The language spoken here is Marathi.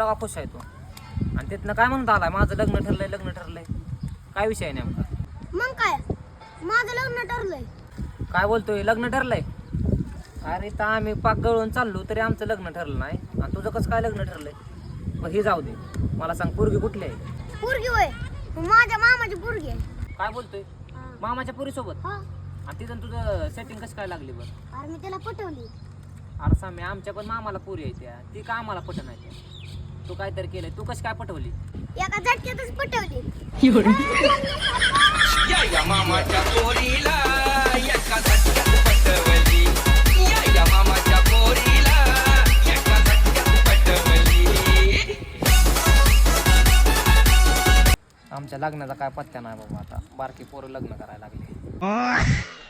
एवढा वापस आहे तो आणि तिथनं काय म्हणता आलाय माझं लग्न ठरलंय काय विषय आहे नेमका? मग काय माझं लग्न ठरलंय. काय बोलतोय लग्न ठरलंय? अरे तर आम्ही पाक गळून चाललो तरी आमचं लग्न ठरलं नाही आणि तुझं कसं काय लग्न ठरलंय? मग हे जाऊ दे, मला सांग पोरगी कुठली आहे? पोरगी होय माझ्या मामाची पोरगी आहे. काय बोलतोय? मामाच्या पोरीसोबत? हा आणि तिथं तुझं सेटिंग कसं काय लागली बरं? अरे मी त्याला पटवली. अरे साम्या आमच्या पण मामाला पोरी आहे त्या, ती का आम्हाला पटत नाही त्या? तू काहीतरी केलंय, तू कशी काय पटवली? एका झटक्यातच पटवली. या मामाच्या पोरीला एका झटक्यात पटवली. या मामाच्या पोरीला एका झटक्यात पटवली. आमच्या लग्नाचा काय पत्त्या नाही बाबा, आता बारकी पोरं लग्न करायला लागले.